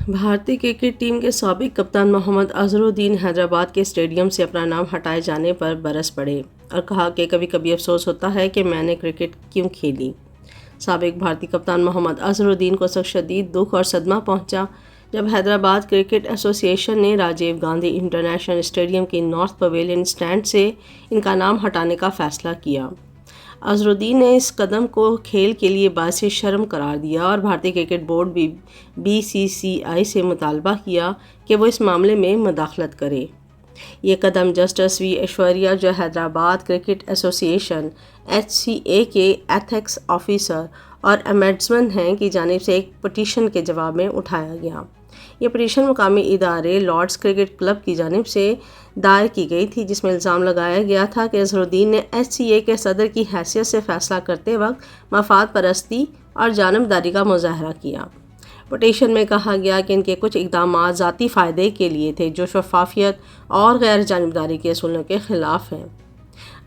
بھارتی cricket team کے سابق کپتان محمد اظہرالدین حیدرآباد کے اسٹیڈیم سے اپنا نام ہٹائے جانے پر برس پڑے اور کہا کہ کبھی کبھی افسوس ہوتا ہے کہ میں نے کرکٹ کیوں کھیلی۔ سابق بھارتی کپتان محمد اظہرالدین کو سخت شدید دکھ اور صدمہ پہنچا جب حیدرآباد کرکٹ ایسوسی ایشن نے راجیو گاندھی انٹرنیشنل اسٹیڈیم کے نارتھ پویلین اسٹینڈ سے ان کا نام ہٹانے کا فیصلہ کیا۔ اظہرالدین نے اس قدم کو کھیل کے لیے باعث شرم قرار دیا اور بھارتی کرکٹ بورڈ BCCI سے مطالبہ کیا کہ وہ اس معاملے میں مداخلت کرے۔ یہ قدم جسٹس وی ایشوریا، جو حیدرآباد کرکٹ ایسوسی ایشن HCA کے ایتھکس آفیسر اور امبیڈسمن ہیں، کی جانب سے ایک پٹیشن کے جواب میں اٹھایا گیا۔ یہ پٹیشن مقامی ادارے لارڈز کرکٹ کلب کی جانب سے دائر کی گئی تھی، جس میں الزام لگایا گیا تھا کہ اظہرالدین نے HCA کے صدر کی حیثیت سے فیصلہ کرتے وقت مفاد پرستی اور جانبداری کا مظاہرہ کیا۔ پٹیشن میں کہا گیا کہ ان کے کچھ اقدامات ذاتی فائدے کے لیے تھے جو شفافیت اور غیر جانبداری کے اصولوں کے خلاف ہیں۔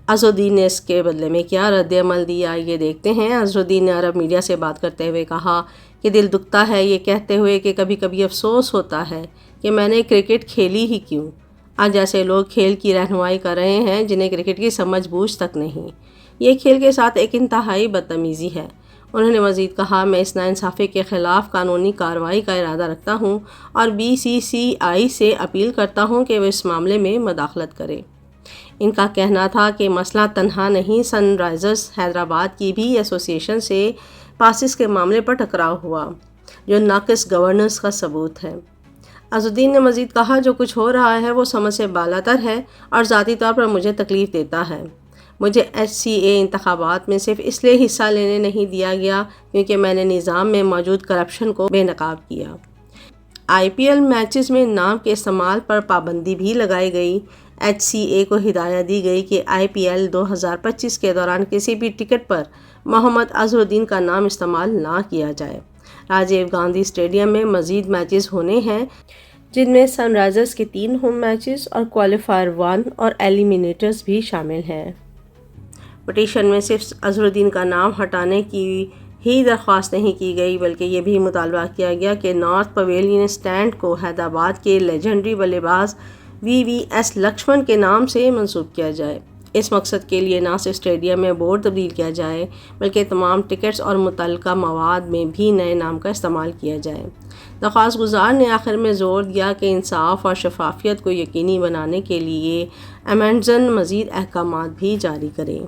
اظہرالدین نے اس کے بدلے میں کیا رد عمل دیا، یہ دیکھتے ہیں۔ اظہرالدین نے عرب میڈیا سے بات کرتے ہوئے کہا کہ دل دکھتا ہے یہ کہتے ہوئے کہ کبھی کبھی افسوس ہوتا ہے کہ میں نے کرکٹ کھیلی ہی کیوں۔ آج ایسے لوگ کھیل کی رہنمائی کر رہے ہیں جنہیں کرکٹ کی سمجھ بوجھ تک نہیں۔ یہ کھیل کے ساتھ ایک انتہائی بدتمیزی ہے۔ انہوں نے مزید کہا، میں اس ناانصافی کے خلاف قانونی کارروائی کا ارادہ رکھتا ہوں اور BCCI سے اپیل کرتا ہوں کہ وہ اس معاملے میں مداخلت کرے۔ ان کا کہنا تھا کہ مسئلہ تنہا نہیں، سن رائزرز حیدرآباد کی بھی ایسوسی ایشن سے پاسز کے معاملے پر ٹکراؤ ہوا، جو ناقص گورننس کا ثبوت ہے۔ اظہرالدین نے مزید کہا، جو کچھ ہو رہا ہے وہ سمجھ سے بالاتر ہے اور ذاتی طور پر مجھے تکلیف دیتا ہے۔ مجھے HCA انتخابات میں صرف اس لیے حصہ لینے نہیں دیا گیا کیونکہ میں نے نظام میں موجود کرپشن کو بے نقاب کیا۔ IPL میچز میں نام کے استعمال پر پابندی بھی لگائی گئی۔ HCA کو ہدایت دی گئی کہ IPL 2025 کے دوران کسی بھی ٹکٹ پر محمد اظہرالدین کا نام استعمال نہ کیا جائے۔ راجیو گاندھی اسٹیڈیم میں مزید میچز ہونے ہیں، جن میں سن رائزرز کے 3 ہوم میچز اور کوالیفائر 1 اور ایلیمینیٹرز بھی شامل ہیں۔ پٹیشن میں صرف اظہرالدین کا نام ہٹانے کی ہی درخواست نہیں کی گئی بلکہ یہ بھی مطالبہ کیا گیا کہ نارتھ پویلین اسٹینڈ کو حیدرآباد کے لیجنڈری بلے باز VVS لکشمن کے نام سے منسوب کیا جائے۔ اس مقصد کے لیے نہ صرف اسٹیڈیم میں بورڈ تبدیل کیا جائے بلکہ تمام ٹکٹس اور متعلقہ مواد میں بھی نئے نام کا استعمال کیا جائے۔ درخواست گزار نے آخر میں زور دیا کہ انصاف اور شفافیت کو یقینی بنانے کے لیے امبیڈسمن مزید احکامات بھی جاری کرے۔